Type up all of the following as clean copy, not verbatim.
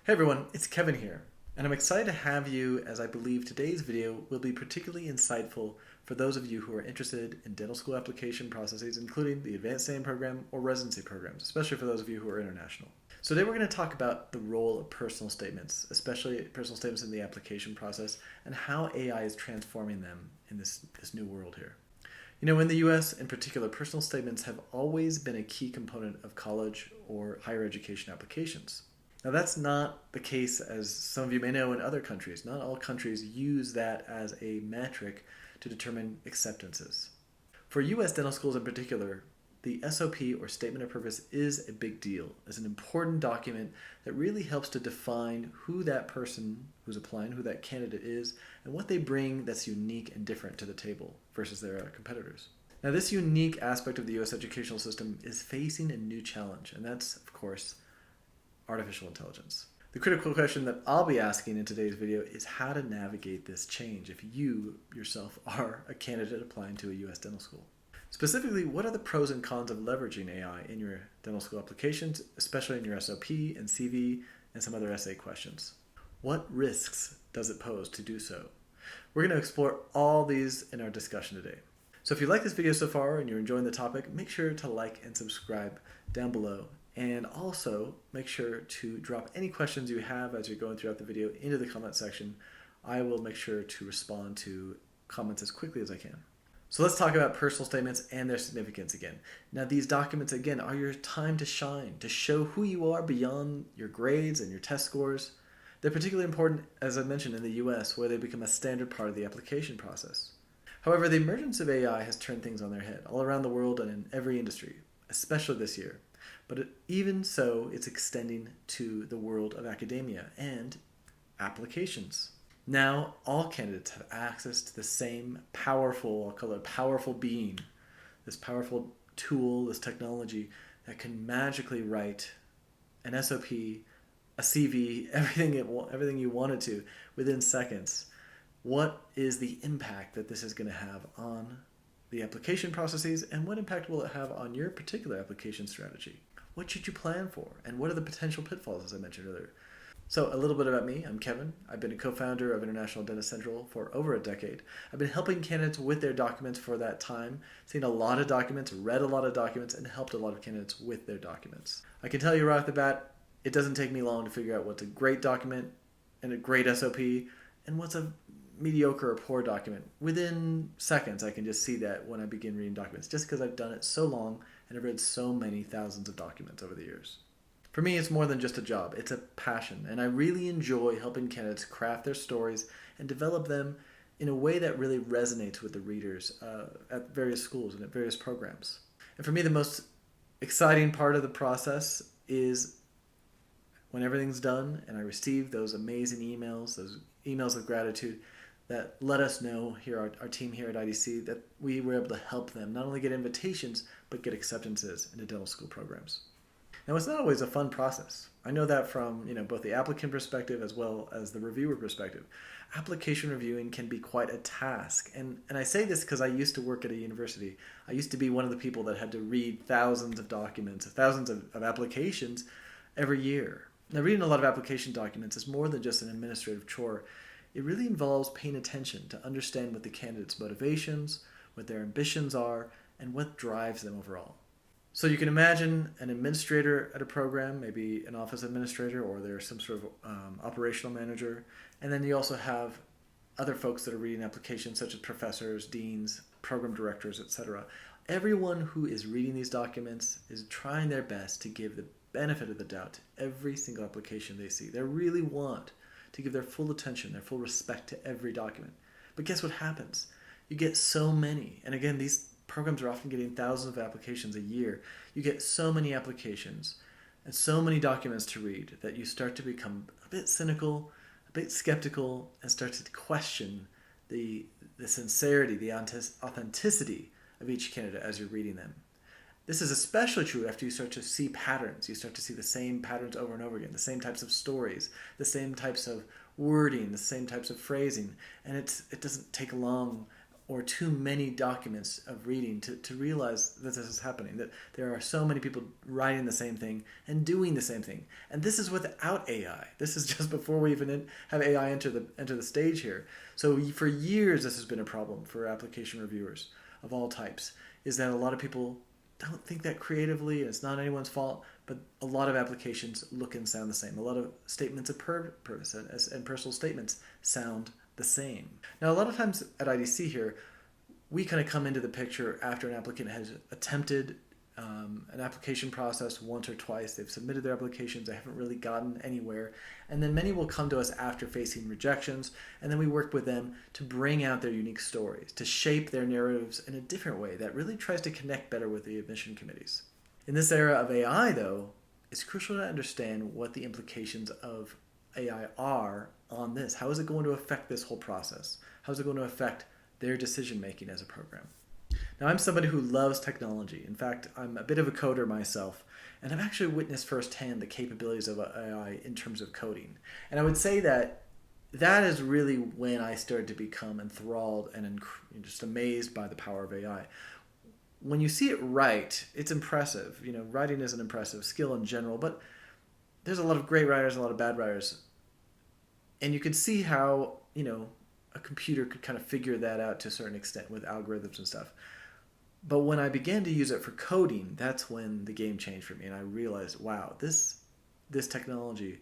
Hey everyone, it's Kevin here, and I'm excited to have you as I believe today's video will be particularly insightful for those of you who are interested in dental school application processes, including the advanced standing program or residency programs, especially for those of you who are international. So today we're going to talk about the role of personal statements, especially personal statements in the application process, and how AI is transforming them in this new world here. You know, in the US in particular, personal statements have always been a key component of college or higher education applications. Now, that's not the case, as some of you may know, in other countries. Not all countries use that as a metric to determine acceptances. For US dental schools in particular, the SOP or Statement of Purpose is a big deal. It's an important document that really helps to define who that person who's applying, who that candidate is, and what they bring that's unique and different to the table versus their competitors. Now, this unique aspect of the US educational system is facing a new challenge, and that's, of course, artificial intelligence. The critical question that I'll be asking in today's video is how to navigate this change if you yourself are a candidate applying to a US dental school. Specifically, what are the pros and cons of leveraging AI in your dental school applications, especially in your SOP and CV and some other essay questions? What risks does it pose to do so? We're going to explore all these in our discussion today. So if you like this video so far and you're enjoying the topic, make sure to like and subscribe down below. And also make sure to drop any questions you have as you're going throughout the video into the comment section. I will make sure to respond to comments as quickly as I can. So let's talk about personal statements and their significance again. Now, these documents, again, are your time to shine, to show who you are beyond your grades and your test scores. They're particularly important, as I mentioned, in the US, where they become a standard part of the application process. However, the emergence of AI has turned things on their head all around the world and in every industry, especially this year. But even so, it's extending to the world of academia and applications. Now, all candidates have access to the same powerful, I'll call it powerful being, this powerful tool, this technology that can magically write an SOP, a CV, everything you wanted to within seconds. What is the impact that this is going to have on the application processes, and what impact will it have on your particular application strategy? What should you plan for? And what are the potential pitfalls, as I mentioned earlier? So a little bit about me. I'm Kevin. I've been a co-founder of International Dentist Central for over a decade. I've been helping candidates with their documents for that time, seen a lot of documents, read a lot of documents, and helped a lot of candidates with their documents. I can tell you right off the bat, it doesn't take me long to figure out what's a great document and a great SOP and what's a mediocre or poor document. Within seconds, I can just see that when I begin reading documents, just because I've done it so long and I've read so many thousands of documents over the years. For me, it's more than just a job. It's a passion, and I really enjoy helping candidates craft their stories and develop them in a way that really resonates with the readers at various schools and at various programs. And for me, the most exciting part of the process is when everything's done and I receive those amazing emails, those emails of gratitude that let us know here, our team here at IDC, that we were able to help them not only get invitations, but get acceptances into dental school programs. Now, it's not always a fun process. I know that from both the applicant perspective as well as the reviewer perspective. Application reviewing can be quite a task. And I say this because I used to work at a university. I used to be one of the people that had to read thousands of documents, thousands of applications every year. Now, reading a lot of application documents is more than just an administrative chore. It really involves paying attention to understand what the candidate's motivations, what their ambitions are, and what drives them overall. So you can imagine an administrator at a program, maybe an office administrator, or there's some sort of operational manager. And then you also have other folks that are reading applications, such as professors, deans, program directors, etc. Everyone who is reading these documents is trying their best to give the benefit of the doubt to every single application they see. They really want to give their full attention, their full respect to every document. But guess what happens? You get so many, and again, these programs are often getting thousands of applications a year. You get so many applications and so many documents to read that you start to become a bit cynical, a bit skeptical, and start to question the sincerity, the authenticity of each candidate as you're reading them. This is especially true after you start to see patterns. You start to see the same patterns over and over again, the same types of stories, the same types of wording, the same types of phrasing. And it doesn't take long or too many documents of reading to realize that this is happening, that there are so many people writing the same thing and doing the same thing. And this is without AI. This is just before we even have AI enter the stage here. So for years, this has been a problem for application reviewers of all types, is that a lot of people don't think that creatively, and it's not anyone's fault, but a lot of applications look and sound the same. A lot of statements of purpose and personal statements sound the same. Now, a lot of times at IDC here, we kind of come into the picture after an applicant has attempted an application process once or twice. They've submitted their applications, they haven't really gotten anywhere, and then many will come to us after facing rejections, and then we work with them to bring out their unique stories, to shape their narratives in a different way that really tries to connect better with the admission committees. In this era of AI, though, it's crucial to understand what the implications of AI are on this. How is it going to affect this whole process? How is it going to affect their decision making as a program? Now, I'm somebody who loves technology. In fact, I'm a bit of a coder myself, and I've actually witnessed firsthand the capabilities of AI in terms of coding. And I would say that is really when I started to become enthralled and just amazed by the power of AI. When you see it right, it's impressive. You know, writing is an impressive skill in general, but there's a lot of great writers and a lot of bad writers. And you can see how, a computer could kind of figure that out to a certain extent with algorithms and stuff. But when I began to use it for coding, that's when the game changed for me. And I realized, wow, this technology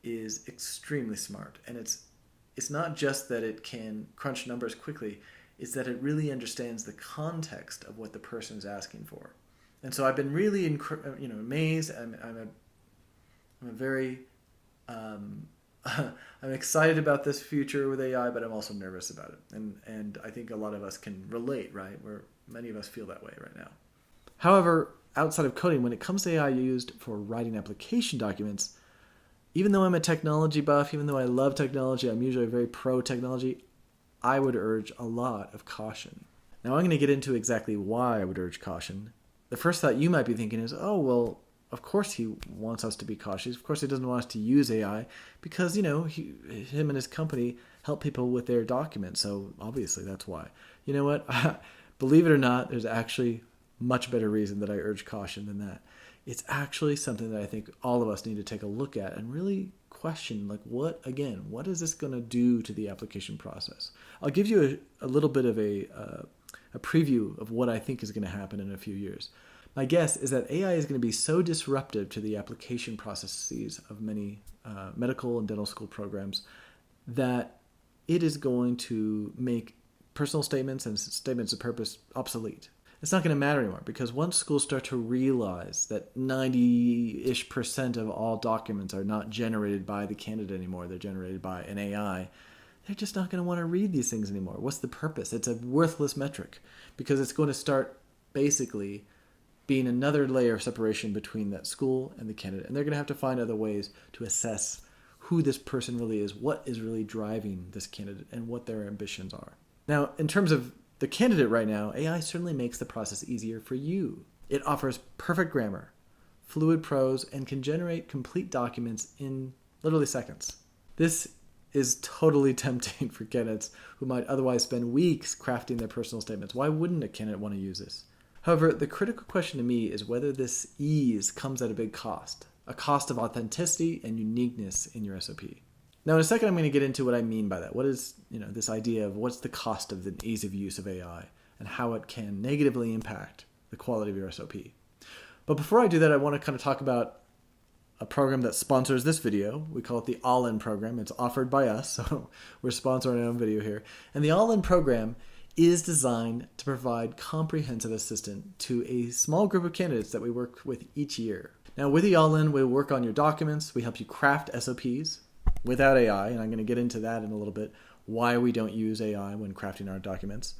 is extremely smart. And it's not just that it can crunch numbers quickly, it's that it really understands the context of what the person is asking for. And so I've been really amazed. I'm very I'm excited about this future with AI, but I'm also nervous about it. And I think a lot of us can relate, right? Where many of us feel that way right now. However, outside of coding, when it comes to AI used for writing application documents, even though I'm a technology buff, even though I love technology, I'm usually very pro technology, I would urge a lot of caution. Now, I'm going to get into exactly why I would urge caution. The first thought you might be thinking is, oh, well, of course he wants us to be cautious. Of course he doesn't want us to use AI because, him and his company help people with their documents. So obviously that's why. You know what? Believe it or not, there's actually much better reason that I urge caution than that. It's actually something that I think all of us need to take a look at and really question, what is this going to do to the application process? I'll give you a little bit of a preview of what I think is going to happen in a few years. My guess is that AI is going to be so disruptive to the application processes of many medical and dental school programs that it is going to make personal statements and statements of purpose obsolete. It's not going to matter anymore because once schools start to realize that 90-ish% of all documents are not generated by the candidate anymore, they're generated by an AI, they're just not going to want to read these things anymore. What's the purpose? It's a worthless metric because it's going to start basically being another layer of separation between that school and the candidate. And they're going to have to find other ways to assess who this person really is, what is really driving this candidate, and what their ambitions are. Now, in terms of the candidate right now, AI certainly makes the process easier for you. It offers perfect grammar, fluid prose, and can generate complete documents in literally seconds. This is totally tempting for candidates who might otherwise spend weeks crafting their personal statements. Why wouldn't a candidate want to use this? However, the critical question to me is whether this ease comes at a big cost, a cost of authenticity and uniqueness in your SOP. Now, in a second, I'm going to get into what I mean by that. What is, this idea of what's the cost of the ease of use of AI and how it can negatively impact the quality of your SOP. But before I do that, I want to kind of talk about a program that sponsors this video. We call it the All-In program. It's offered by us, so we're sponsoring our own video here. And the All-In program is designed to provide comprehensive assistance to a small group of candidates that we work with each year. Now, with the All-In, we work on your documents. We help you craft SOPs without AI, and I'm going to get into that in a little bit, why we don't use AI when crafting our documents.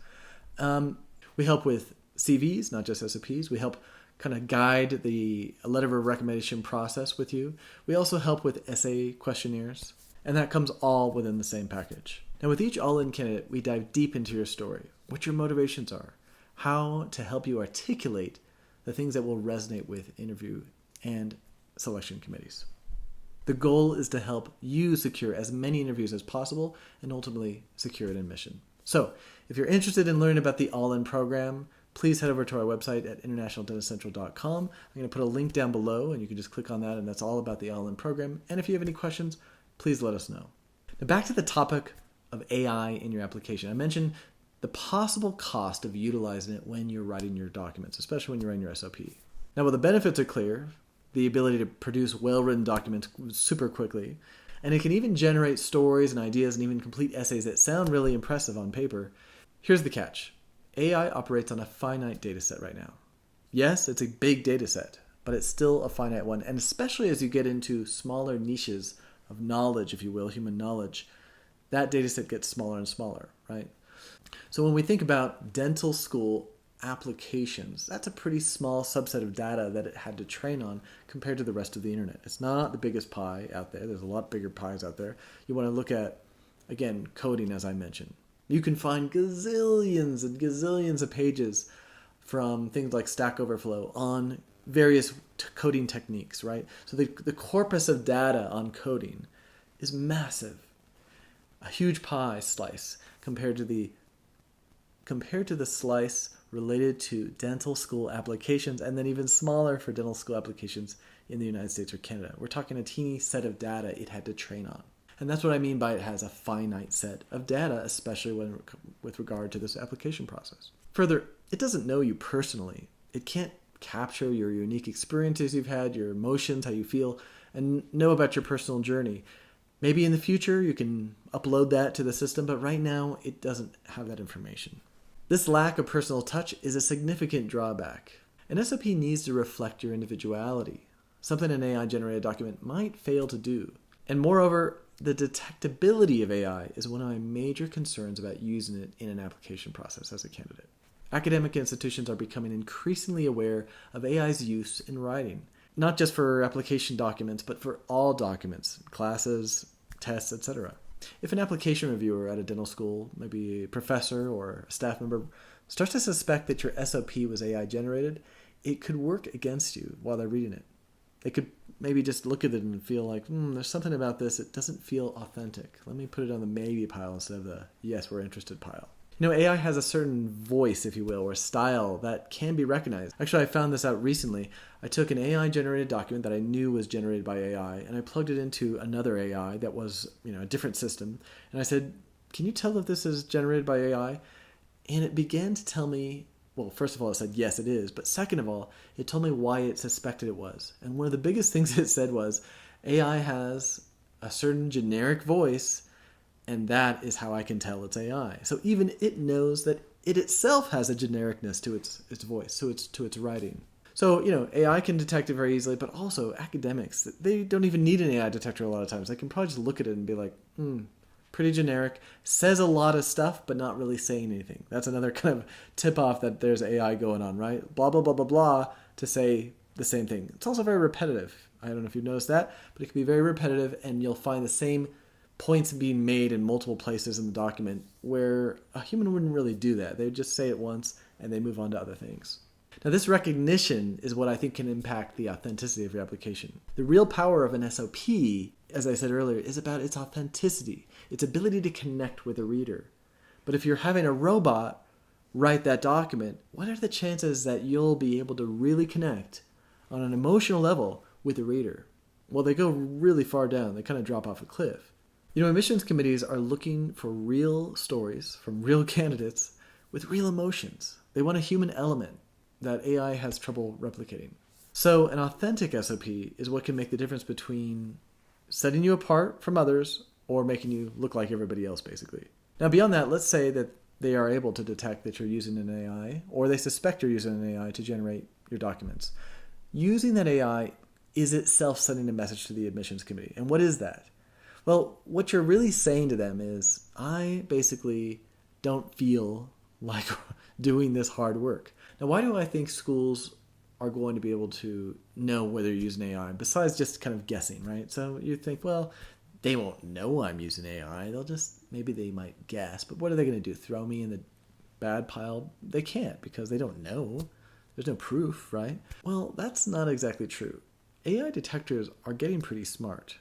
We help with CVs, not just SOPs. We help kind of guide the letter of recommendation process with you. We also help with essay questionnaires, and that comes all within the same package. Now, with each All-In candidate, we dive deep into your story, what your motivations are, how to help you articulate the things that will resonate with interview and selection committees. The goal is to help you secure as many interviews as possible and ultimately secure an admission. So if you're interested in learning about the All-In program, please head over to our website at internationaldentistcentral.com. I'm going to put a link down below, and you can just click on that, and that's all about the All-In program. And if you have any questions, please let us know. Now back to the topic of AI in your application. I mentioned the possible cost of utilizing it when you're writing your documents, especially when you're writing your SOP. Now, while the benefits are clear, the ability to produce well-written documents super quickly, and it can even generate stories and ideas and even complete essays that sound really impressive on paper, here's the catch. AI operates on a finite data set right now. Yes, it's a big data set, but it's still a finite one, and especially as you get into smaller niches of knowledge, if you will, human knowledge, that data set gets smaller and smaller, right? So when we think about dental school applications, that's a pretty small subset of data that it had to train on compared to the rest of the internet. It's not the biggest pie out there. There's a lot bigger pies out there. You want to look at, again, coding, as I mentioned. You can find gazillions and gazillions of pages from things like Stack Overflow on various coding techniques, right? So the corpus of data on coding is massive. A huge pie slice compared to the slice related to dental school applications, and then even smaller for dental school applications in the United States or Canada. We're talking a teeny set of data it had to train on. And that's what I mean by it has a finite set of data, especially with regard to this application process. Further, it doesn't know you personally. It can't capture your unique experiences you've had, your emotions, how you feel, and know about your personal journey. Maybe in the future you can upload that to the system, but right now it doesn't have that information. This lack of personal touch is a significant drawback. An SOP needs to reflect your individuality, something an AI-generated document might fail to do. And moreover, the detectability of AI is one of my major concerns about using it in an application process as a candidate. Academic institutions are becoming increasingly aware of AI's use in writing, not just for application documents, but for all documents, classes, tests, etc. If an application reviewer at a dental school, maybe a professor or a staff member, starts to suspect that your SOP was AI generated, it could work against you while they're reading it. They could maybe just look at it and feel like, there's something about this, it doesn't feel authentic. Let me put it on the maybe pile instead of the yes, we're interested pile. You know, AI has a certain voice, if you will, or style that can be recognized. Actually, I found this out recently. I took an AI-generated document that I knew was generated by AI, and I plugged it into another AI that was, a different system. And I said, can you tell if this is generated by AI? And it began to tell me, well, first of all, it said, yes, it is. But second of all, it told me why it suspected it was. And one of the biggest things it said was, AI has a certain generic voice, and that is how I can tell it's AI. So even it knows that it itself has a genericness to its voice, to its writing. So, AI can detect it very easily, but also academics, they don't even need an AI detector a lot of times. They can probably just look at it and be like, pretty generic, says a lot of stuff, but not really saying anything. That's another kind of tip-off that there's AI going on, right? Blah, blah, blah, blah, blah, to say the same thing. It's also very repetitive. I don't know if you've noticed that, but it can be very repetitive, and you'll find the same points being made in multiple places in the document where a human wouldn't really do that. They would just say it once and they move on to other things. Now, this recognition is what I think can impact the authenticity of your application. The real power of an SOP, as I said earlier, is about its authenticity, its ability to connect with a reader. But if you're having a robot write that document, what are the chances that you'll be able to really connect on an emotional level with the reader? Well, they go really far down. They kind of drop off a cliff. Admissions committees are looking for real stories from real candidates with real emotions. They want a human element that AI has trouble replicating. So an authentic SOP is what can make the difference between setting you apart from others or making you look like everybody else, basically. Now, beyond that, let's say that they are able to detect that you're using an AI, or they suspect you're using an AI to generate your documents. Using that AI is itself sending a message to the admissions committee. And what is that? Well, what you're really saying to them is, I basically don't feel like doing this hard work. Now, why do I think schools are going to be able to know whether you're using AI, besides just kind of guessing, right? So you think, well, they won't know I'm using AI. Maybe they might guess, but what are they going to do? Throw me in the bad pile? They can't, because they don't know. There's no proof, right? Well, that's not exactly true. AI detectors are getting pretty smart.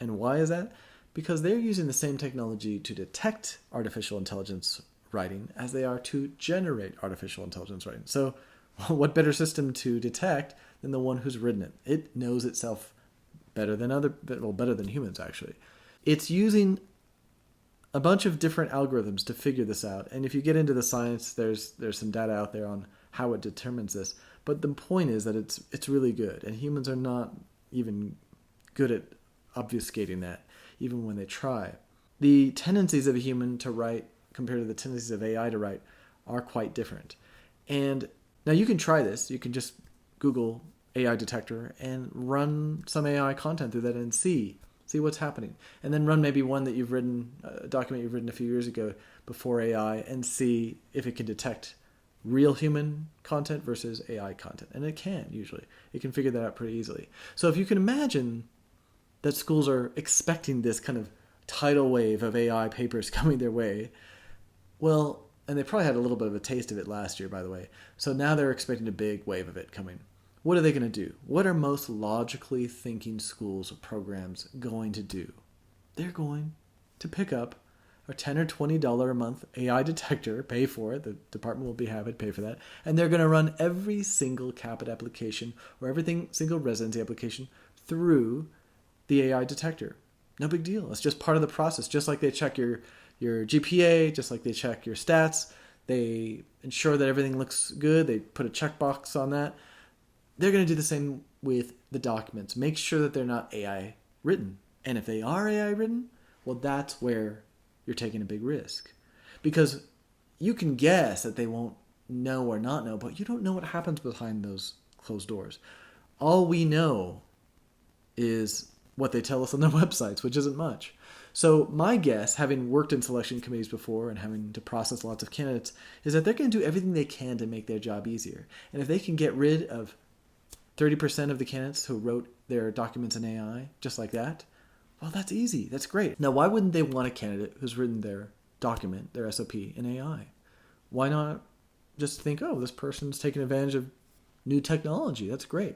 And why is that? Because they're using the same technology to detect artificial intelligence writing as they are to generate artificial intelligence writing. So what better system to detect than the one who's written it? It knows itself better than humans, actually. It's using a bunch of different algorithms to figure this out. And if you get into the science, there's some data out there on how it determines this. But the point is that it's really good. And humans are not even good at obfuscating that, even when they try. The tendencies of a human to write compared to the tendencies of AI to write are quite different. And now you can try this. You can just Google AI detector and run some AI content through that and see what's happening. And then run maybe one that you've written, a document you've written a few years ago before AI, and see if it can detect real human content versus AI content. And it can, usually. It can figure that out pretty easily. So if you can imagine that schools are expecting this kind of tidal wave of AI papers coming their way, well, and they probably had a little bit of a taste of it last year, by the way. So now they're expecting a big wave of it coming. What are they going to do? What are most logically thinking schools or programs going to do? They're going to pick up a $10 or $20 a month AI detector, pay for it. The department will be happy to pay for that. And they're going to run every single CAPIT application or single residency application through the AI detector. No big deal. It's just part of the process. Just like they check your GPA, just like they check your stats. They ensure that everything looks good. They put a checkbox on that. They're going to do the same with the documents. Make sure that they're not AI written. And if they are AI written, well, that's where you're taking a big risk. Because you can guess that they won't know or not know, but you don't know what happens behind those closed doors. All we know is what they tell us on their websites, which isn't much. So my guess, having worked in selection committees before and having to process lots of candidates, is that they're going to do everything they can to make their job easier. And if they can get rid of 30% of the candidates who wrote their documents in AI, just like that, well, that's easy. That's great. Now, why wouldn't they want a candidate who's written their document, their SOP, in AI? Why not just think, oh, this person's taking advantage of new technology. That's great.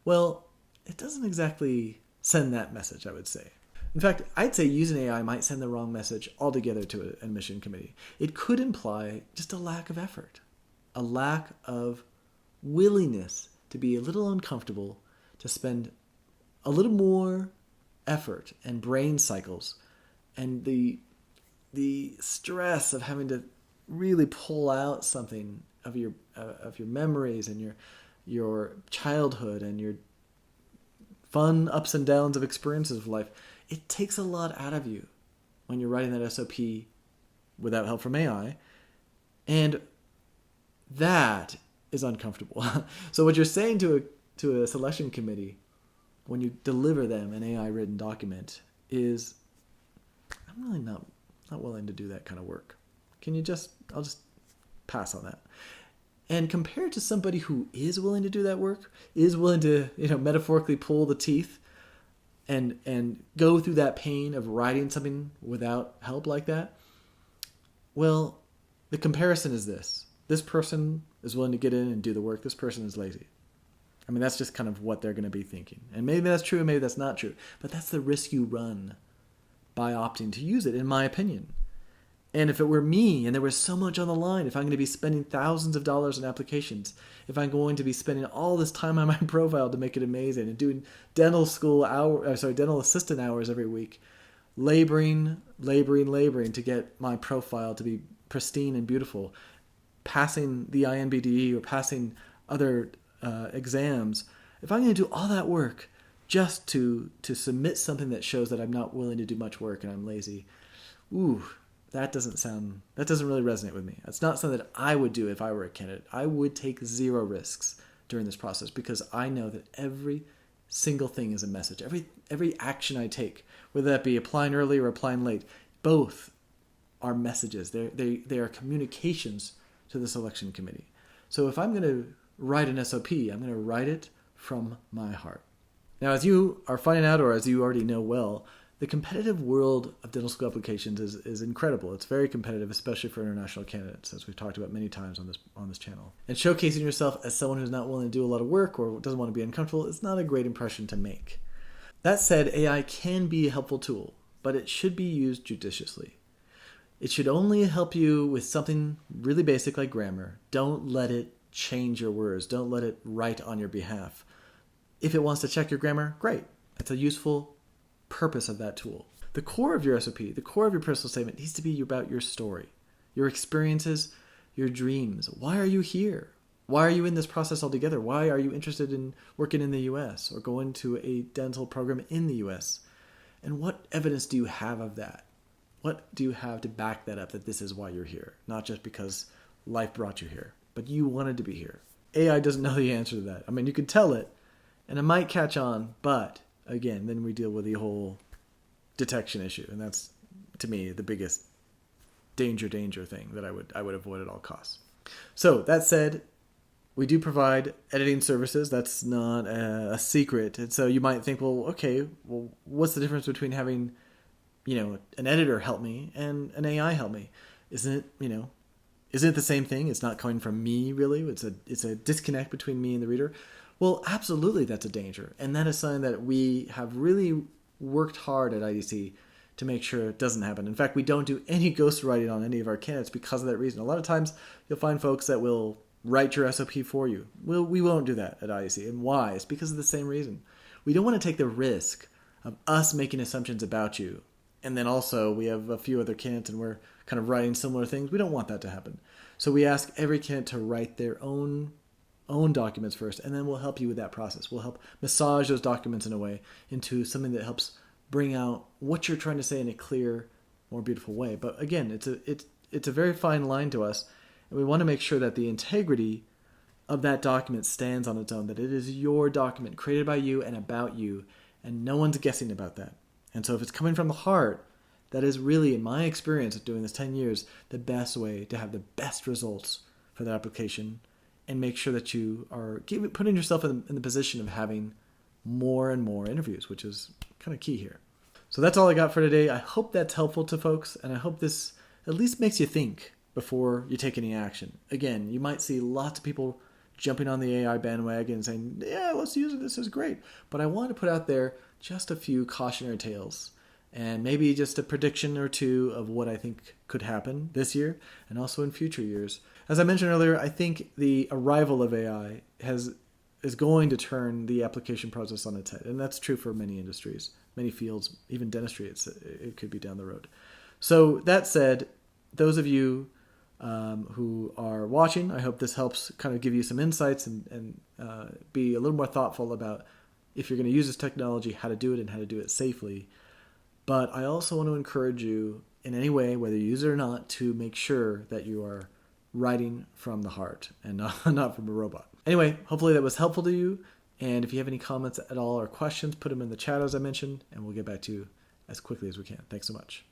Well, it doesn't exactly send that message, I would say. In fact, I'd say using AI might send the wrong message altogether to an admission committee. It could imply just a lack of effort, a lack of willingness to be a little uncomfortable, to spend a little more effort and brain cycles, and the stress of having to really pull out something of your memories and your childhood and your fun ups and downs of experiences of life. It takes a lot out of you when you're writing that SOP without help from AI, and that is uncomfortable. So what you're saying to a selection committee when you deliver them an AI written document is, I'm really not willing to do that kind of work. I'll just pass on that. And compared to somebody who is willing to do that work, is willing to, metaphorically pull the teeth and go through that pain of writing something without help like that, well, the comparison is this. This person is willing to get in and do the work. This person is lazy. I mean, that's just kind of what they're going to be thinking. And maybe that's true, maybe that's not true. But that's the risk you run by opting to use it, in my opinion. And if it were me and there was so much on the line, if I'm going to be spending thousands of dollars on applications, if I'm going to be spending all this time on my profile to make it amazing and doing dental assistant hours every week, laboring to get my profile to be pristine and beautiful, passing the INBDE or passing other exams, if I'm going to do all that work just to submit something that shows that I'm not willing to do much work and I'm lazy, that doesn't really resonate with me. That's not something that I would do if I were a candidate. I would take zero risks during this process because I know that every single thing is a message. Every action I take, whether that be applying early or applying late, both are messages. They are communications to the selection committee. So if I'm going to write an SOP, I'm going to write it from my heart. Now, as you are finding out, or as you already know well, the competitive world of dental school applications is incredible. It's very competitive, especially for international candidates, as we've talked about many times on this channel. And showcasing yourself as someone who's not willing to do a lot of work or doesn't want to be uncomfortable is not a great impression to make. That said, AI can be a helpful tool, but it should be used judiciously. It should only help you with something really basic like grammar. Don't let it change your words. Don't let it write on your behalf. If it wants to check your grammar, great. That's a useful purpose of that tool. The core of your SOP, the core of your personal statement needs to be about your story, your experiences, your dreams. Why are you here? Why are you in this process altogether? Why are you interested in working in the US or going to a dental program in the US? And what evidence do you have of that? What do you have to back that up, that this is why you're here? Not just because life brought you here, but you wanted to be here. AI doesn't know the answer to that. I mean, you can tell it, and it might catch on, but again, then we deal with the whole detection issue, and that's, to me, the biggest danger thing that I would avoid at all costs. So that said, we do provide editing services. That's not a secret. And so you might think, well, okay, well, what's the difference between having, an editor help me and an AI help me? Isn't it the same thing? It's not coming from me, really. It's a disconnect between me and the reader. Well, absolutely, that's a danger. And that is something that we have really worked hard at IDC to make sure it doesn't happen. In fact, we don't do any ghostwriting on any of our candidates because of that reason. A lot of times you'll find folks that will write your SOP for you. We won't do that at IDC. And why? It's because of the same reason. We don't want to take the risk of us making assumptions about you. And then also we have a few other candidates and we're kind of writing similar things. We don't want that to happen. So we ask every candidate to write their own documents first, and then we'll help you with that process. We'll help massage those documents in a way into something that helps bring out what you're trying to say in a clear, more beautiful way. But again, it's a very fine line to us, and we want to make sure that the integrity of that document stands on its own, that it is your document created by you and about you, and no one's guessing about that. And so if it's coming from the heart, that is really, in my experience of doing this 10 years, the best way to have the best results for that application, and make sure that you are putting yourself in the position of having more and more interviews, which is kind of key here. So that's all I got for today. I hope that's helpful to folks, and I hope this at least makes you think before you take any action. Again, you might see lots of people jumping on the AI bandwagon and saying, yeah, let's use it, this is great. But I want to put out there just a few cautionary tales, and maybe just a prediction or two of what I think could happen this year and also in future years. As I mentioned earlier, I think the arrival of AI is going to turn the application process on its head. And that's true for many industries, many fields, even dentistry, it could be down the road. So that said, those of you who are watching, I hope this helps kind of give you some insights and be a little more thoughtful about if you're going to use this technology, how to do it and how to do it safely. But I also want to encourage you in any way, whether you use it or not, to make sure that you are writing from the heart and not from a robot. Anyway, hopefully that was helpful to you. And if you have any comments at all or questions, put them in the chat as I mentioned, and we'll get back to you as quickly as we can. Thanks so much.